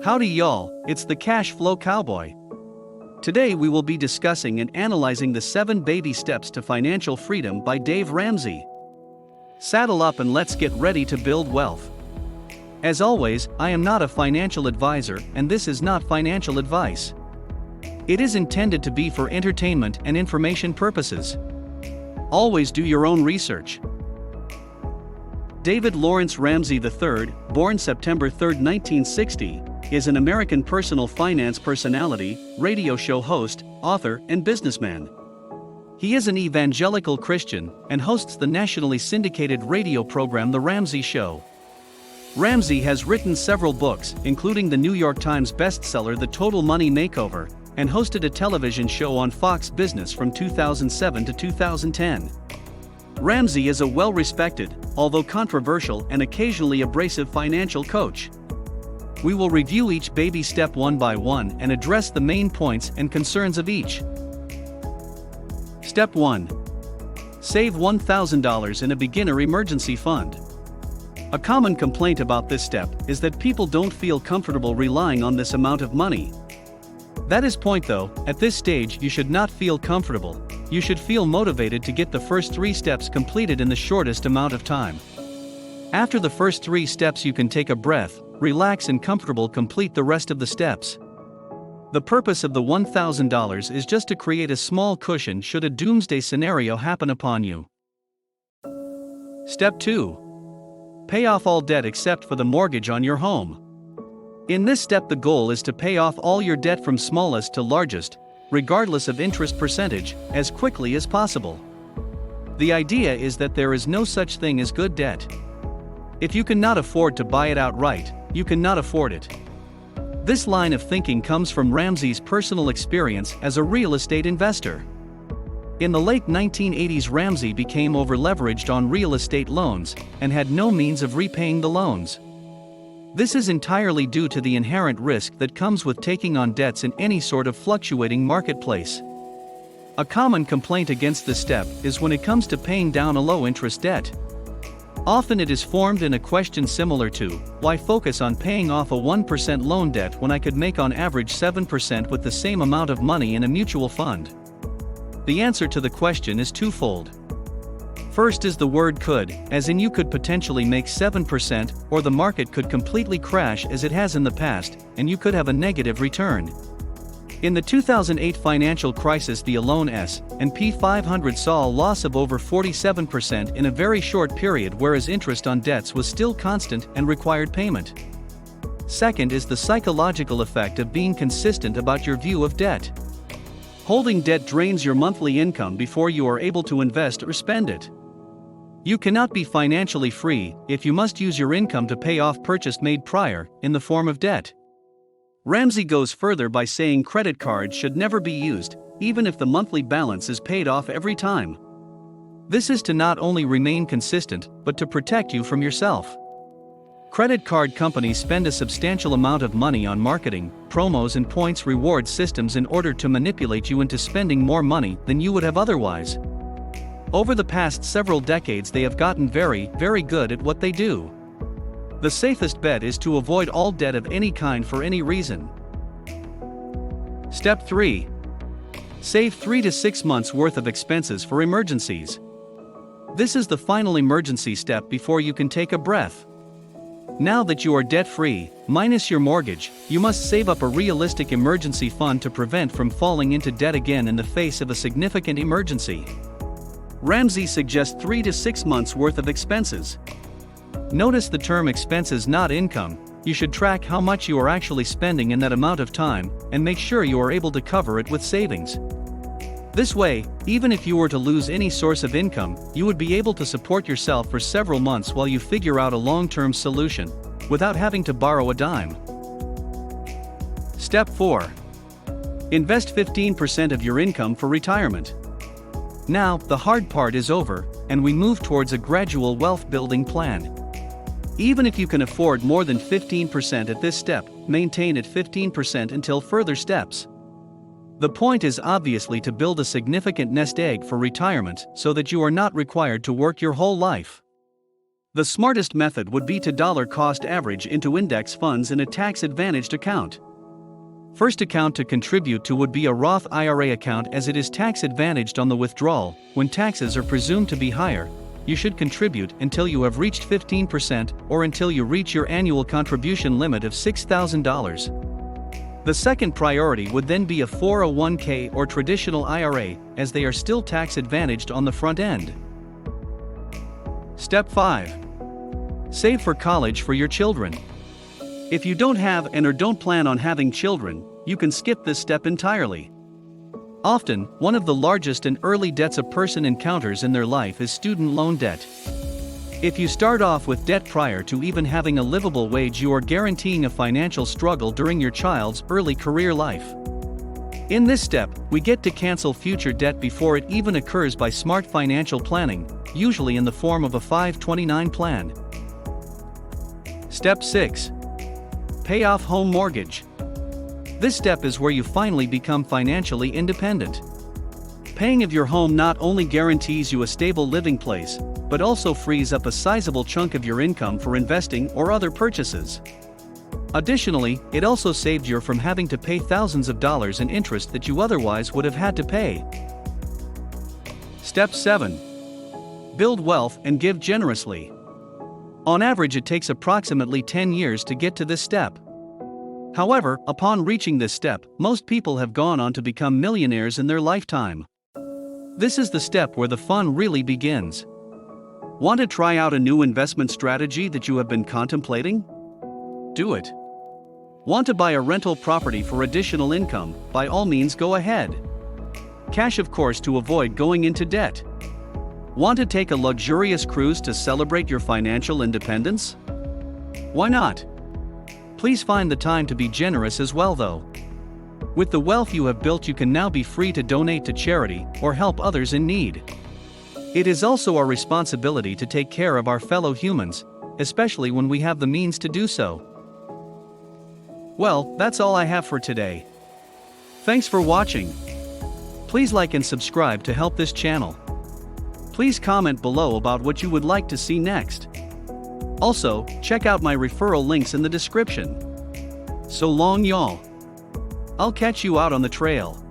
Howdy y'all, it's the Cash Flow Cowboy. Today we will be discussing and analyzing the 7 baby steps to financial freedom by Dave Ramsey. Saddle up and let's get ready to build wealth. As always, I am not a financial advisor and this is not financial advice. It is intended to be for entertainment and information purposes. Always do your own research. David Lawrence Ramsey III, born September 3, 1960, is an American personal finance personality, radio show host, author, and businessman. He is an evangelical Christian and hosts the nationally syndicated radio program The Ramsey Show. Ramsey has written several books, including the New York Times bestseller The Total Money Makeover, and hosted a television show on Fox Business from 2007 to 2010. Ramsey is a well-respected, although controversial and occasionally abrasive financial coach. We will review each baby step one by one and address the main points and concerns of each. Step 1. Save $1,000 in a beginner emergency fund. A common complaint about this step is that people don't feel comfortable relying on this amount of money. That is point though, at this stage you should not feel comfortable. You should feel motivated to get the first 3 steps completed in the shortest amount of time. After the first 3 steps you can take a breath, relax and comfortable complete the rest of the steps. The purpose of the $1,000 is just to create a small cushion should a doomsday scenario happen upon you. Step 2. Pay off all debt except for the mortgage on your home. In this step the goal is to pay off all your debt from smallest to largest, regardless of interest percentage, as quickly as possible. The idea is that there is no such thing as good debt. If you cannot afford to buy it outright, you cannot afford it. This line of thinking comes from Ramsey's personal experience as a real estate investor. In the late 1980s, Ramsey became over-leveraged on real estate loans and had no means of repaying the loans. This is entirely due to the inherent risk that comes with taking on debts in any sort of fluctuating marketplace. A common complaint against this step is when it comes to paying down a low-interest debt. Often it is formed in a question similar to, why focus on paying off a 1% loan debt when I could make on average 7% with the same amount of money in a mutual fund? The answer to the question is twofold. First is the word could, as in you could potentially make 7%, or the market could completely crash as it has in the past, and you could have a negative return. In the 2008 financial crisis, the alone S&P 500 saw a loss of over 47% in a very short period, whereas interest on debts was still constant and required payment. Second is the psychological effect of being consistent about your view of debt. Holding debt drains your monthly income before you are able to invest or spend it. You cannot be financially free if you must use your income to pay off purchase made prior, in the form of debt. Ramsey goes further by saying credit cards should never be used, even if the monthly balance is paid off every time. This is to not only remain consistent, but to protect you from yourself. Credit card companies spend a substantial amount of money on marketing, promos and points reward systems in order to manipulate you into spending more money than you would have otherwise. Over the past several decades they have gotten very, very good at what they do. The safest bet is to avoid all debt of any kind for any reason. Step 3. Save 3 to 6 months worth of expenses for emergencies. This is the final emergency step before you can take a breath. Now that you are debt-free, minus your mortgage, you must save up a realistic emergency fund to prevent from falling into debt again in the face of a significant emergency. Ramsey suggests 3 to 6 months worth of expenses. Notice the term expenses, not income. You should track how much you are actually spending in that amount of time, and make sure you are able to cover it with savings. This way, even if you were to lose any source of income, you would be able to support yourself for several months while you figure out a long-term solution, without having to borrow a dime. Step 4. Invest 15% of your income for retirement. Now, the hard part is over, and we move towards a gradual wealth-building plan. Even if you can afford more than 15% at this step, maintain at 15% until further steps. The point is obviously to build a significant nest egg for retirement so that you are not required to work your whole life. The smartest method would be to dollar cost average into index funds in a tax-advantaged account. First account to contribute to would be a Roth IRA account, as it is tax-advantaged on the withdrawal. When taxes are presumed to be higher, you should contribute until you have reached 15% or until you reach your annual contribution limit of $6,000. The second priority would then be a 401k or traditional IRA, as they are still tax-advantaged on the front end. Step 5. Save for college for your children. If you don't have and or don't plan on having children, you can skip this step entirely. Often, one of the largest and early debts a person encounters in their life is student loan debt. If you start off with debt prior to even having a livable wage, you are guaranteeing a financial struggle during your child's early career life. In this step, we get to cancel future debt before it even occurs by smart financial planning, usually in the form of a 529 plan. Step 6. Pay off home mortgage. This step is where you finally become financially independent. Paying of your home not only guarantees you a stable living place, but also frees up a sizable chunk of your income for investing or other purchases. Additionally, it also saved you from having to pay thousands of dollars in interest that you otherwise would have had to pay. Step 7. Build wealth and give generously. On average, it takes approximately 10 years to get to this step. However, upon reaching this step, most people have gone on to become millionaires in their lifetime. This is the step where the fun really begins. Want to try out a new investment strategy that you have been contemplating? Do it. Want to buy a rental property for additional income? By all means, go ahead. Cash, of course, to avoid going into debt. Want to take a luxurious cruise to celebrate your financial independence? Why not? Please find the time to be generous as well, though. With the wealth you have built, you can now be free to donate to charity or help others in need. It is also our responsibility to take care of our fellow humans, especially when we have the means to do so. Well, that's all I have for today. Thanks for watching. Please like and subscribe to help this channel. Please comment below about what you would like to see next. Also, check out my referral links in the description. So long, y'all. I'll catch you out on the trail.